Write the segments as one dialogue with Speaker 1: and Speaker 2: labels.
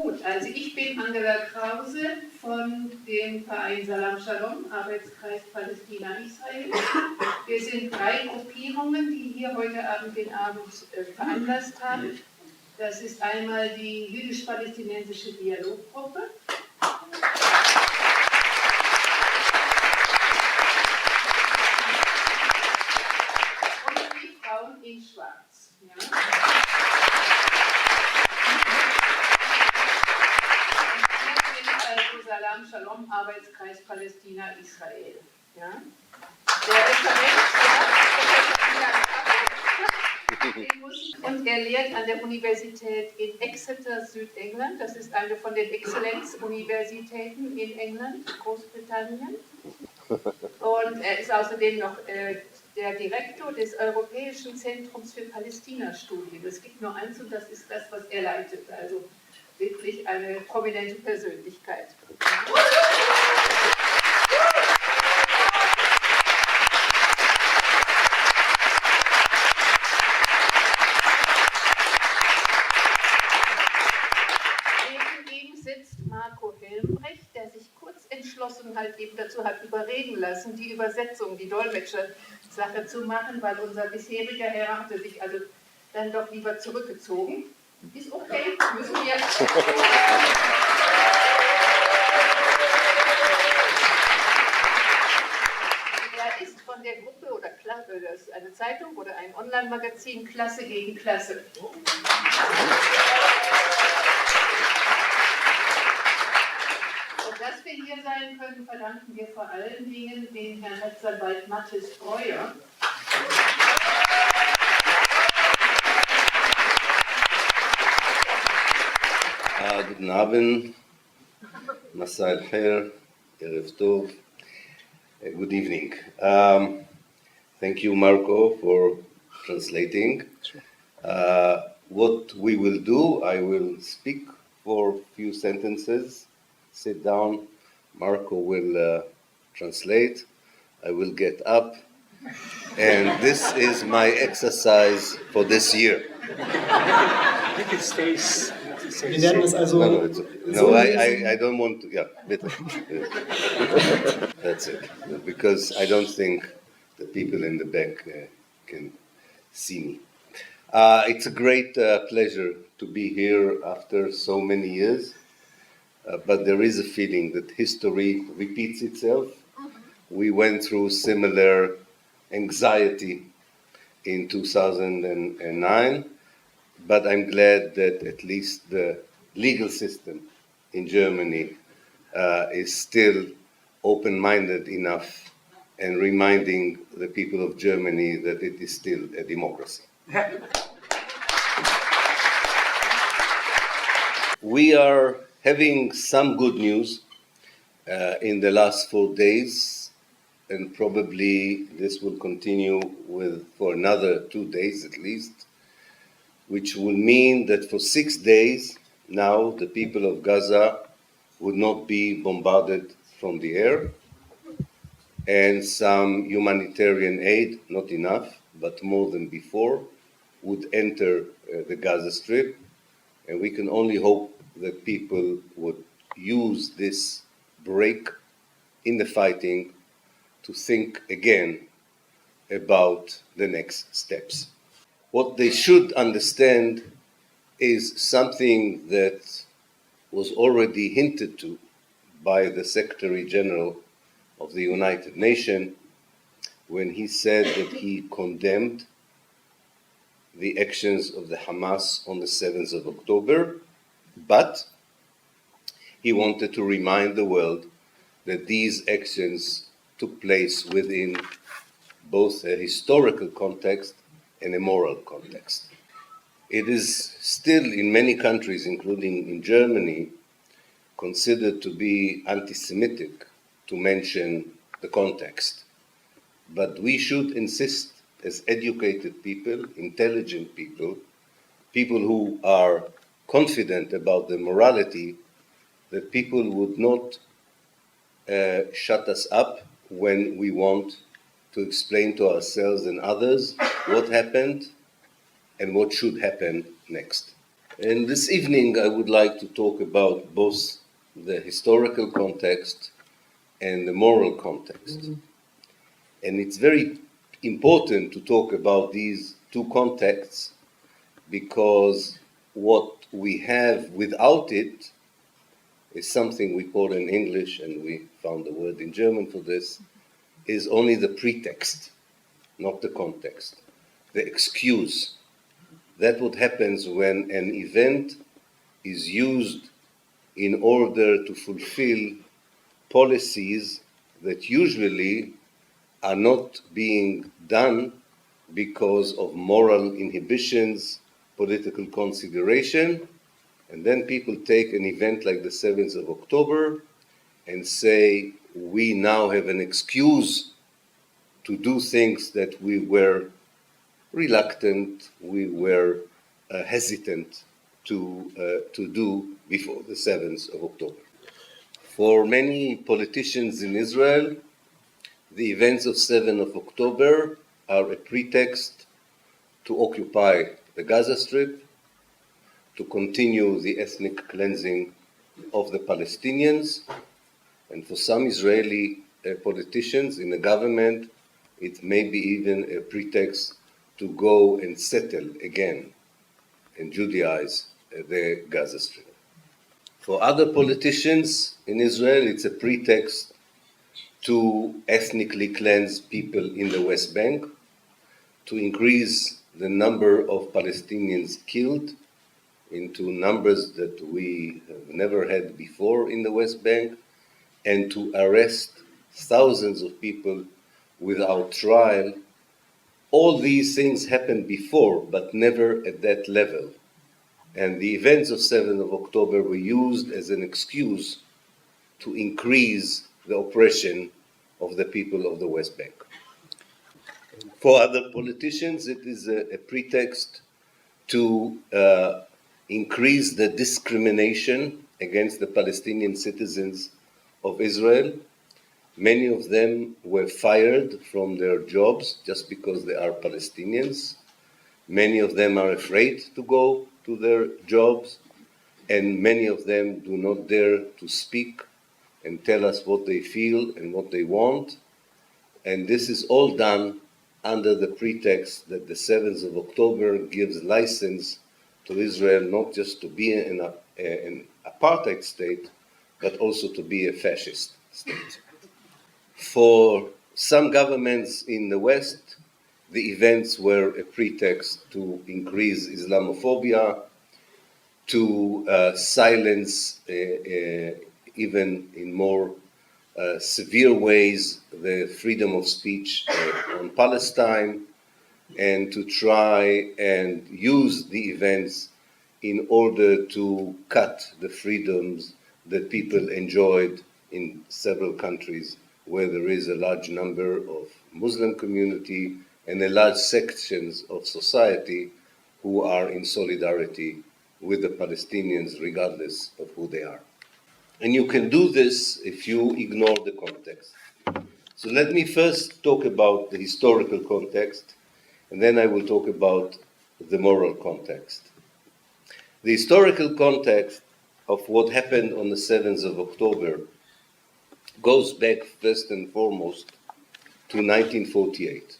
Speaker 1: Gut, also ich bin Angela Krause von dem Verein Salam Shalom, Arbeitskreis Palästina Israel. Wir sind 3 Gruppierungen, die hier heute Abend den Abend veranlasst haben. Das ist einmal die jüdisch-palästinensische Dialoggruppe. Und die Frauen in Schwarz. Ja. Also Salam Shalom, Arbeitskreis Palästina Israel. Ja. Der Referent, und er lehrt an der Universität in Exeter, Südengland. Das ist eine von den Exzellenzuniversitäten in England, Großbritannien. Und er ist außerdem noch der Direktor des Europäischen Zentrums für Palästina-Studien. Es gibt nur eins und das ist das, was er leitet. Also wirklich eine prominente Persönlichkeit. Der sich kurz entschlossen halt eben dazu hat überreden lassen, die Übersetzung, die Dolmetscher-Sache zu machen, weil unser bisheriger Herr hatte sich also dann doch lieber zurückgezogen. Ist okay, müssen wir. Er ist von der Gruppe oder das ist eine Zeitung oder ein Online-Magazin Klasse gegen Klasse. Dass wir hier sein können, verdanken wir vor allen Dingen den Herrn Rechtsanwalt Mathis Breuer.
Speaker 2: Guten Abend, Masa al-Khair, Erev Tov, good evening. Thank you, Marco, for translating. What we will do, I will speak for a few sentences. Sit down, Marco will translate, I will get up, and this is my exercise for this year.
Speaker 3: Wir werden das also
Speaker 2: no, I don't want to, yeah, bitte. That's it, because I don't think the people in the back can see me. It's a great pleasure to be here after so many years. But there is a feeling that history repeats itself. We went through similar anxiety in 2009, but I'm glad that at least the legal system in Germany is still open-minded enough and reminding the people of Germany that it is still a democracy. We are having some good news in the last 4 days, and probably this will continue for another 2 days at least, which will mean that for 6 days now the people of Gaza would not be bombarded from the air, and some humanitarian aid, not enough, but more than before, would enter the Gaza Strip, and we can only hope that people would use this break in the fighting to think again about the next steps. What they should understand is something that was already hinted to by the Secretary General of the United Nations when he said that he condemned the actions of the Hamas on the 7th of October, but he wanted to remind the world that these actions took place within both a historical context and a moral context. It is still in many countries, including in Germany, considered to be anti-Semitic to mention the context. But we should insist as educated people, intelligent people, people who are confident about the morality, that people would not shut us up when we want to explain to ourselves and others what happened and what should happen next. And this evening I would like to talk about both the historical context and the moral context. And it's very important to talk about these two contexts because what we have without it is something we call in English, and we found a word in German for this, is only the pretext, not the context, the excuse. That's what happens when an event is used in order to fulfill policies that usually are not being done because of moral inhibitions, political consideration, and then people take an event like the 7th of October and say, we now have an excuse to do things that we were reluctant, we were hesitant to do before the 7th of October. For many politicians in Israel, the events of 7th of October are a pretext to occupy the Gaza Strip, to continue the ethnic cleansing of the Palestinians, and for some Israeli politicians in the government, it may be even a pretext to go and settle again and Judaize the Gaza Strip. For other politicians in Israel, it's a pretext to ethnically cleanse people in the West Bank, to increase the number of Palestinians killed into numbers that we have never had before in the West Bank, and to arrest thousands of people without trial. All these things happened before, but never at that level. And the events of 7th of October were used as an excuse to increase the oppression of the people of the West Bank. For other politicians, it is a pretext to increase the discrimination against the Palestinian citizens of Israel. Many of them were fired from their jobs just because they are Palestinians. Many of them are afraid to go to their jobs, and many of them do not dare to speak and tell us what they feel and what they want. And this is all done under the pretext that the 7th of October gives license to Israel not just to be an apartheid state, but also to be a fascist state. For some governments in the West, the events were a pretext to increase Islamophobia, to silence, even in more severe ways, the freedom of speech on Palestine, and to try and use the events in order to cut the freedoms that people enjoyed in several countries where there is a large number of Muslim community and a large sections of society who are in solidarity with the Palestinians regardless of who they are. And you can do this if you ignore the context. So let me first talk about the historical context, and then I will talk about the moral context. The historical context of what happened on the 7th of October goes back first and foremost to 1948,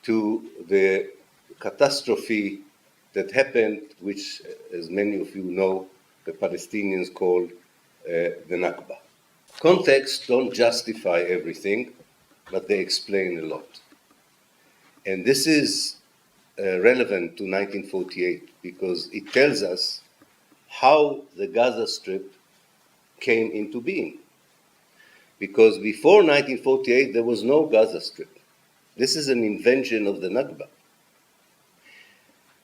Speaker 2: to the catastrophe that happened, which, as many of you know, the Palestinians call the Nakba. Contexts don't justify everything, but they explain a lot. And this is relevant to 1948 because it tells us how the Gaza Strip came into being. Because before 1948, there was no Gaza Strip. This is an invention of the Nakba.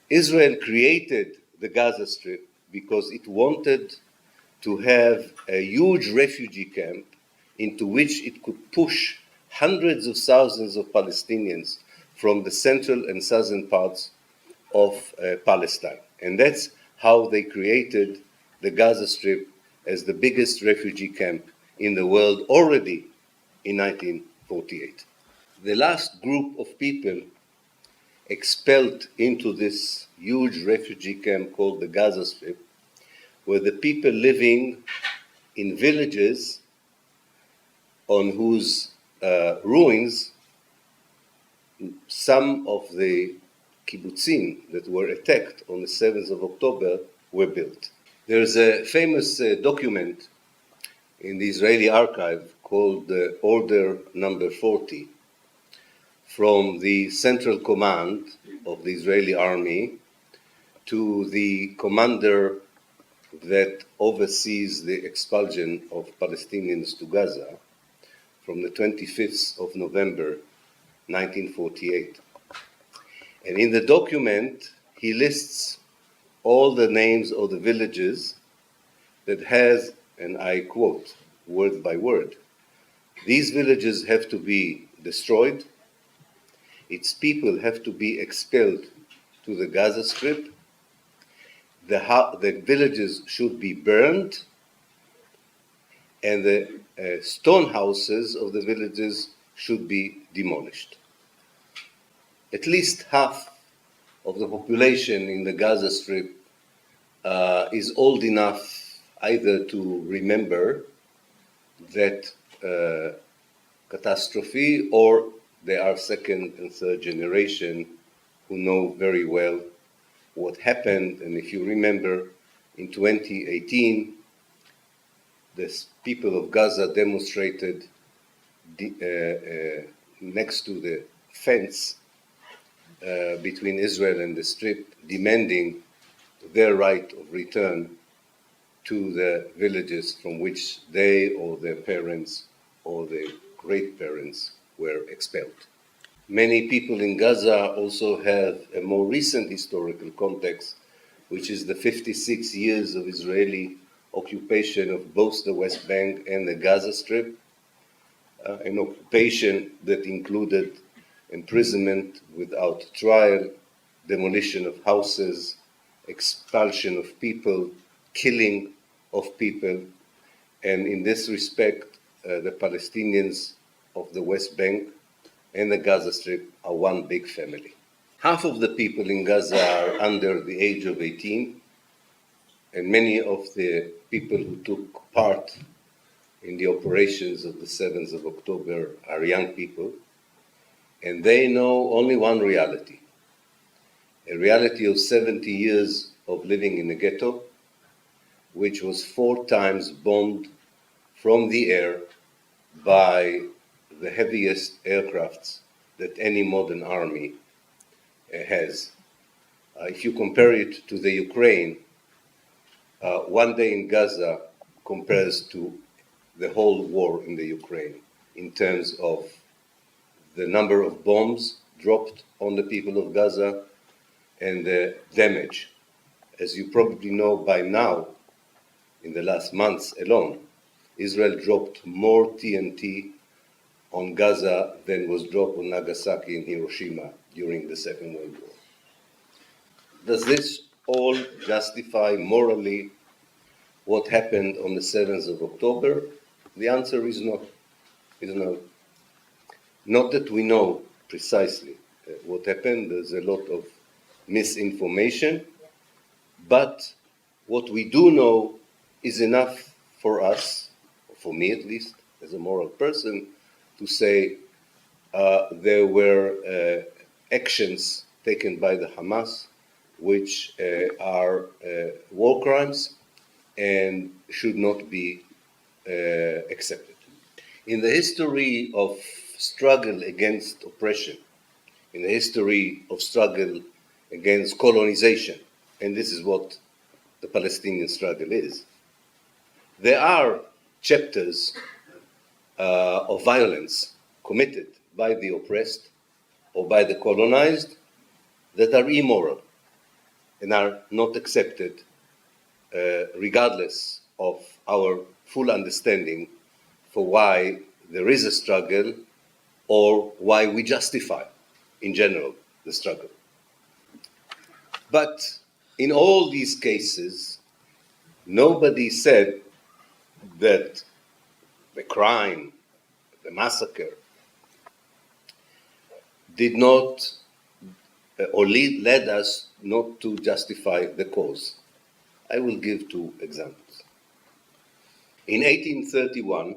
Speaker 2: Israel created the Gaza Strip because it wanted to have a huge refugee camp into which it could push hundreds of thousands of Palestinians from the central and southern parts of Palestine. And that's how they created the Gaza Strip as the biggest refugee camp in the world already in 1948. The last group of people expelled into this huge refugee camp called the Gaza Strip, where the people living in villages on whose ruins some of the kibbutzim that were attacked on the 7th of October were built. There's a famous document in the Israeli archive called Order Number 40 from the Central Command of the Israeli Army to the commander that oversees the expulsion of Palestinians to Gaza from the 25th of November 1948. And in the document, he lists all the names of the villages that has, and I quote word by word, these villages have to be destroyed, its people have to be expelled to the Gaza Strip, the villages should be burned, and the stone houses of the villages should be demolished. At least half of the population in the Gaza Strip is old enough either to remember that catastrophe, or they are second and third generation who know very well what happened. And if you remember, in 2018, the people of Gaza demonstrated next to the fence between Israel and the Strip, demanding their right of return to the villages from which they or their parents or their great-parents were expelled. Many people in Gaza also have a more recent historical context, which is the 56 years of Israeli occupation of both the West Bank and the Gaza Strip, an occupation that included imprisonment without trial, demolition of houses, expulsion of people, killing of people, and in this respect, the Palestinians of the West Bank and the Gaza Strip are one big family. Half of the people in Gaza are under the age of 18, and many of the people who took part in the operations of the 7th of October are young people, and they know only one reality, a reality of 70 years of living in a ghetto, which was 4 times bombed from the air by the heaviest aircrafts that any modern army has. If you compare it to the Ukraine, one day in Gaza compares to the whole war in the Ukraine in terms of the number of bombs dropped on the people of Gaza and the damage. As you probably know by now, in the last months alone, Israel dropped more TNT on Gaza than was dropped on Nagasaki and Hiroshima during the Second World War. Does this all justify morally what happened on the 7th of October? The answer is no. Not that we know precisely what happened. There's a lot of misinformation, but what we do know is enough for us, for me at least, as a moral person, to say there were actions taken by the Hamas which are war crimes and should not be accepted. In the history of struggle against oppression, in the history of struggle against colonization, and this is what the Palestinian struggle is, there are chapters of violence committed by the oppressed or by the colonized that are immoral and are not accepted regardless of our full understanding for why there is a struggle or why we justify, in general, the struggle. But in all these cases, nobody said that the crime, the massacre, did not led us not to justify the cause. I will give two examples. In 1831,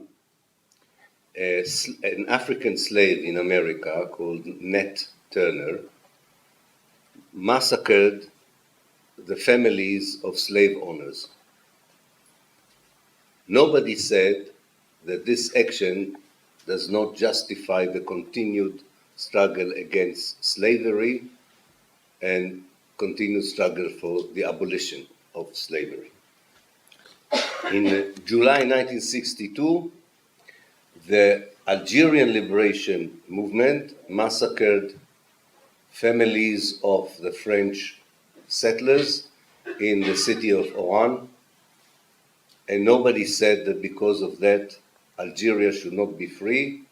Speaker 2: an African slave in America called Nat Turner massacred the families of slave owners. Nobody said that this action does not justify the continued struggle against slavery and continued struggle for the abolition of slavery. In July 1962, the Algerian liberation movement massacred families of the French settlers in the city of Oran, and nobody said that because of that Algeria should not be free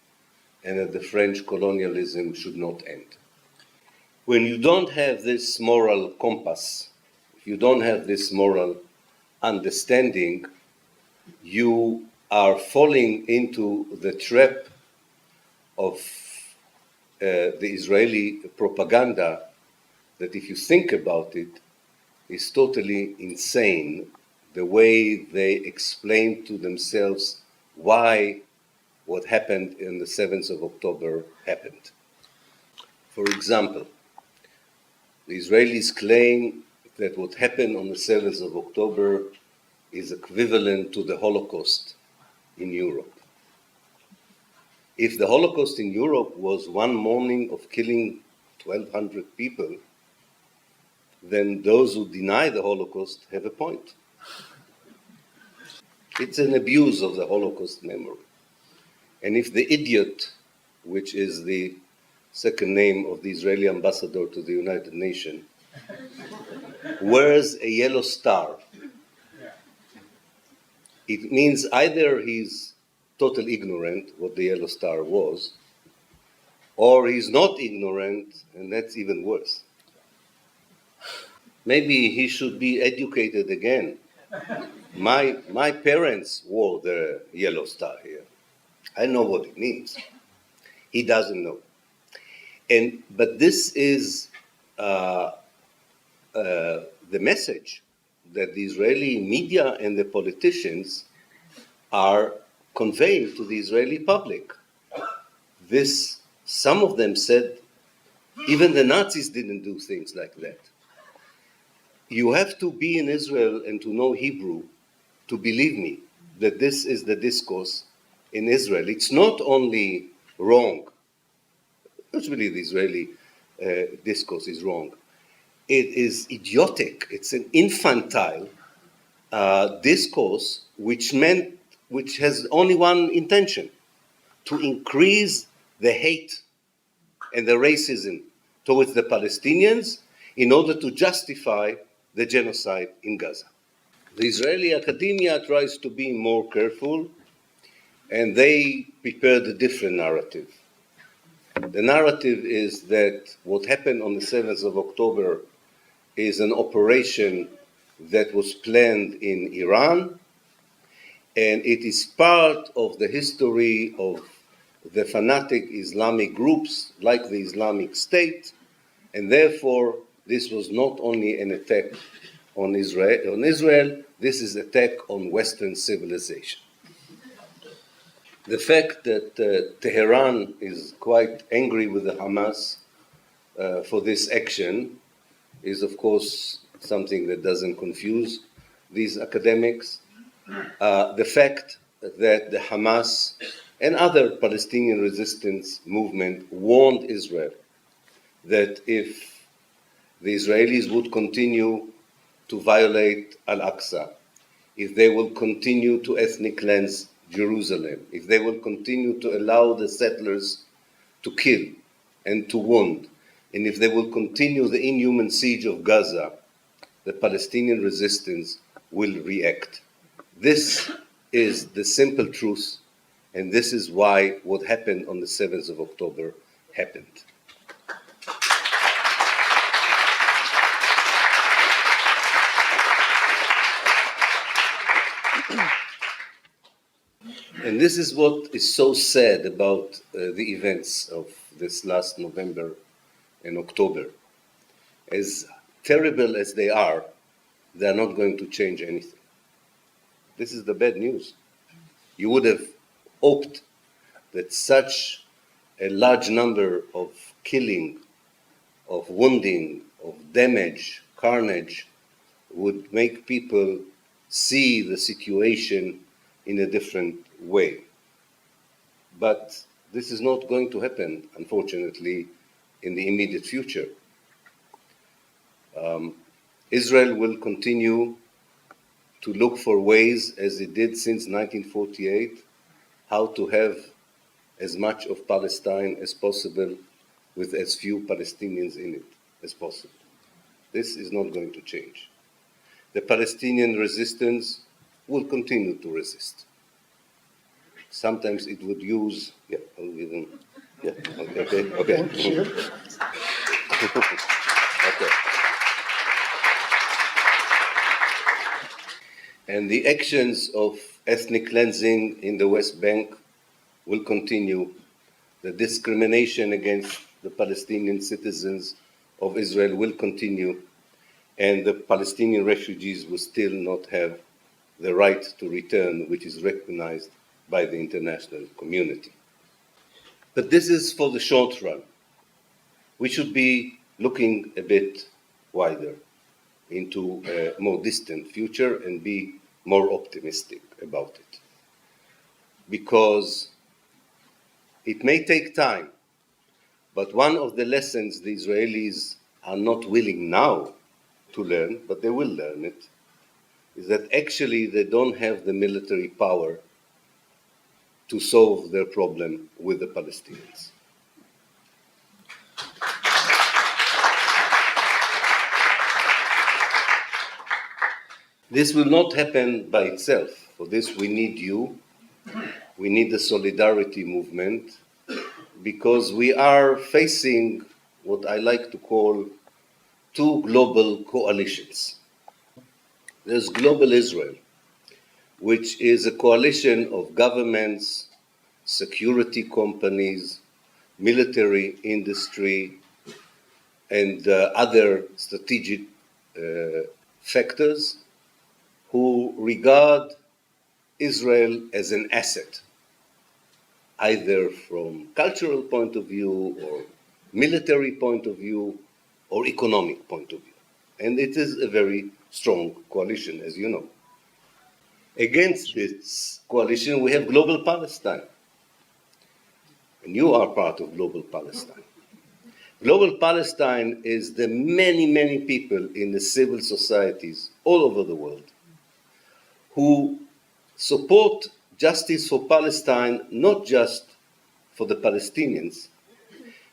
Speaker 2: and that the French colonialism should not end. When you don't have this moral compass, if you don't have this moral understanding, you are falling into the trap of the Israeli propaganda that, if you think about it, is totally insane, the way they explain to themselves why what happened on the 7th of October happened. For example, the Israelis claim that what happened on the 7th of October is equivalent to the Holocaust in Europe. If the Holocaust in Europe was one morning of killing 1,200 people, then those who deny the Holocaust have a point. It's an abuse of the Holocaust memory. And if the idiot, which is the second name of the Israeli ambassador to the United Nations, wears a yellow star, it means either he's totally ignorant what the yellow star was, or he's not ignorant, and that's even worse. Maybe he should be educated again. My parents wore the yellow star here. I know what it means. He doesn't know. But this is the message that the Israeli media and the politicians are conveying to the Israeli public. Some of them said, even the Nazis didn't do things like that. You have to be in Israel and to know Hebrew to believe me that this is the discourse in Israel. It's not only wrong, usually the Israeli discourse is wrong. It is idiotic. It's an infantile discourse which has only one intention: to increase the hate and the racism towards the Palestinians in order to justify the genocide in Gaza. The Israeli academia tries to be more careful, and they prepared a different narrative. The narrative is that what happened on the 7th of October is an operation that was planned in Iran, and it is part of the history of the fanatic Islamic groups like the Islamic State, and therefore this was not only an attack on Israel, this is an attack on Western civilization. The fact that Tehran is quite angry with the Hamas for this action is, of course, something that doesn't confuse these academics. The fact that the Hamas and other Palestinian resistance movement warned Israel that if the Israelis would continue to violate Al-Aqsa, if they will continue to ethnic cleanse Jerusalem, if they will continue to allow the settlers to kill and to wound, and if they will continue the inhuman siege of Gaza, the Palestinian resistance will react. This is the simple truth, and this is why what happened on the 7th of October happened. And this is what is so sad about the events of this last November and October. as terrible as they are not going to change anything. This is the bad news. You would have hoped that such a large number of killing, of wounding, of damage, carnage, would make people see the situation in a different way. But this is not going to happen, unfortunately, in the immediate future. Israel will continue to look for ways, as it did since 1948, how to have as much of Palestine as possible with as few Palestinians in it as possible. This is not going to change. The Palestinian resistance will continue to resist. Sometimes it would use, okay.
Speaker 3: Thank you.
Speaker 2: Okay. And the actions of ethnic cleansing in the West Bank will continue. The discrimination against the Palestinian citizens of Israel will continue, and the Palestinian refugees will still not have the right to return, which is recognized by the international community. But this is for the short run. We should be looking a bit wider into a more distant future and be more optimistic about it. Because it may take time, but one of the lessons the Israelis are not willing now to learn, but they will learn it, is that actually they don't have the military power to solve their problem with the Palestinians. This will not happen by itself. For this, we need you. We need the solidarity movement, because we are facing what I like to call two global coalitions. There's Global Israel, which is a coalition of governments, security companies, military industry, and other strategic factors who regard Israel as an asset, either from cultural point of view or military point of view or economic point of view. And it is a very strong coalition, as you know. Against this coalition, we have Global Palestine. And you are part of Global Palestine. Global Palestine is the many, many people in the civil societies all over the world who support justice for Palestine, not just for the Palestinians,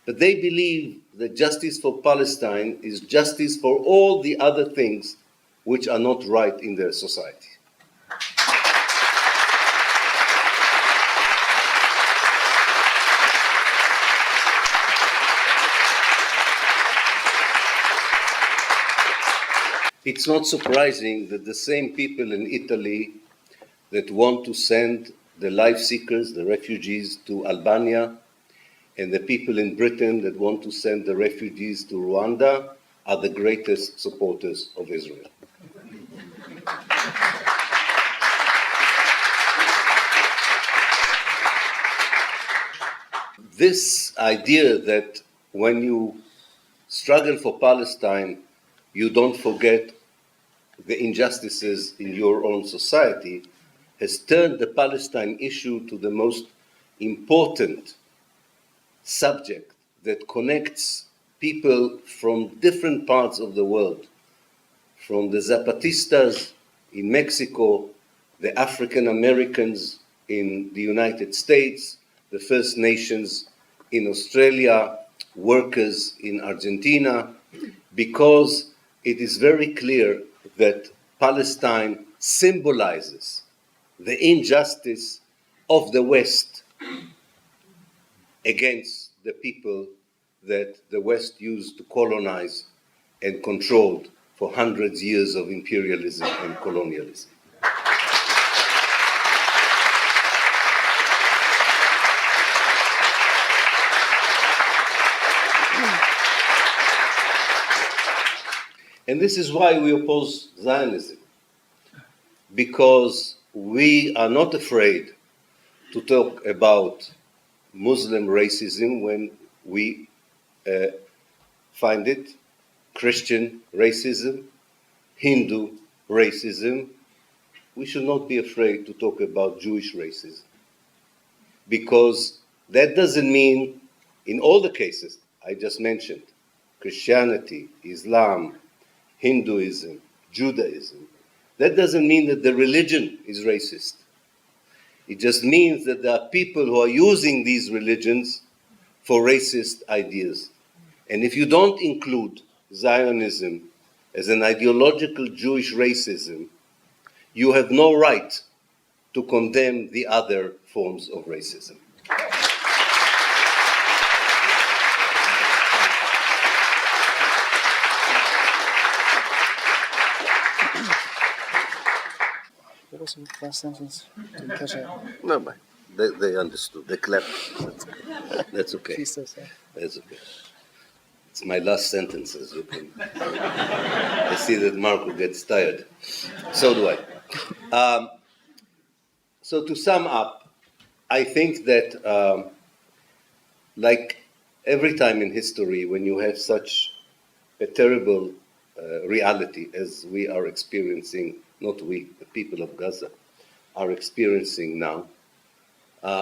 Speaker 2: but they believe that justice for Palestine is justice for all the other things which are not right in their society. It's not surprising that the same people in Italy that want to send the life seekers, the refugees, to Albania, and the people in Britain that want to send the refugees to Rwanda are the greatest supporters of Israel. This idea that when you struggle for Palestine, you don't forget the injustices in your own society has turned the Palestine issue to the most important subject that connects people from different parts of the world, from the Zapatistas in Mexico, the African Americans in the United States, the First Nations in Australia, workers in Argentina, because it is very clear that Palestine symbolizes the injustice of the West against the people that the West used to colonize and controlled for hundreds of years of imperialism and colonialism. And this is why we oppose Zionism, because we are not afraid to talk about Muslim racism when we find it, Christian racism, Hindu racism. We should not be afraid to talk about Jewish racism, because that doesn't mean, in all the cases I just mentioned, Christianity, Islam, Hinduism, Judaism, that doesn't mean that the religion is racist. It just means that there are people who are using these religions for racist ideas. And if you don't include Zionism as an ideological Jewish racism, you have no right to condemn the other forms of racism.
Speaker 3: What was the last sentence? Didn't catch it.
Speaker 2: No, but they understood. They clapped. That's okay.
Speaker 3: Please say so.
Speaker 2: That's okay. It's my last sentence, as you can. I see that Marco gets tired. So do I. So to sum up, I think that like every time in history when you have such a terrible reality as we are experiencing, not we, the people of Gaza, are experiencing now,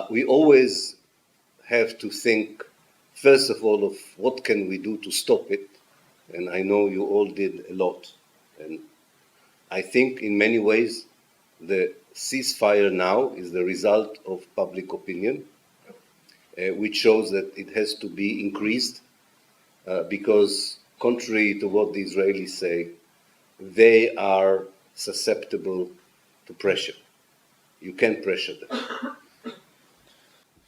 Speaker 2: we always have to think, first of all, of what can we do to stop it. And I know you all did a lot. And I think in many ways the ceasefire now is the result of public opinion, which shows that it has to be increased because contrary to what the Israelis say, they are susceptible to pressure. You can pressure them.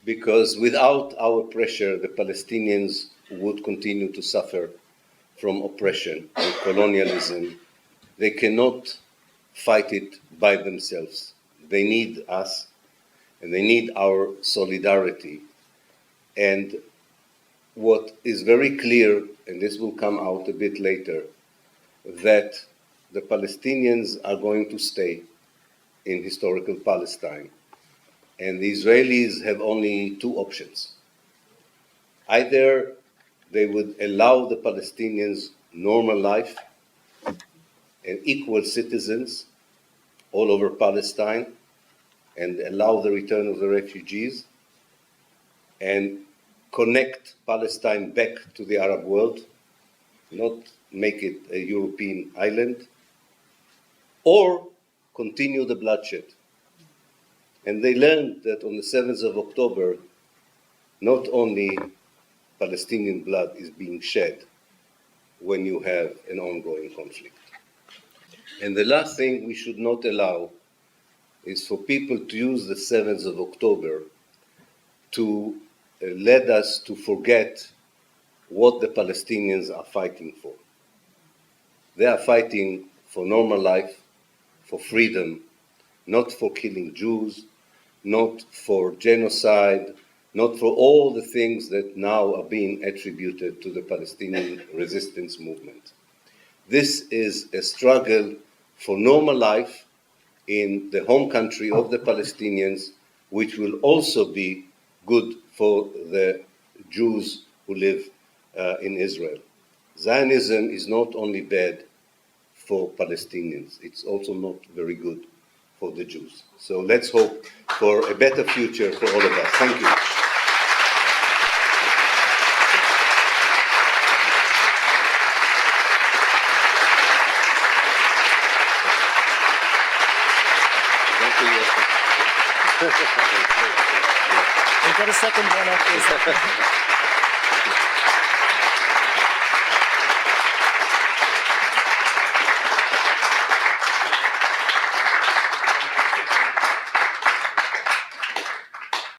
Speaker 2: Because without our pressure, the Palestinians would continue to suffer from oppression and colonialism. They cannot fight it by themselves. They need us, and they need our solidarity. And what is very clear, and this will come out a bit later, that the Palestinians are going to stay in historical Palestine. And the Israelis have only two options. Either they would allow the Palestinians normal life and equal citizens all over Palestine and allow the return of the refugees and connect Palestine back to the Arab world, not make it a European island, or continue the bloodshed. And they learned that on the 7th of October, not only Palestinian blood is being shed when you have an ongoing conflict. And the last thing we should not allow is for people to use the 7th of October to lead us to forget what the Palestinians are fighting for. They are fighting for normal life, for freedom, not for killing Jews, not for genocide, not for all the things that now are being attributed to the Palestinian resistance movement. This is a struggle for normal life in the home country of the Palestinians, which will also be good for the Jews who live in Israel. Zionism is not only bad for Palestinians, it's also not very good for the Jews. So let's hope for a better future for all of us. Thank you.
Speaker 3: We've got a second one after this.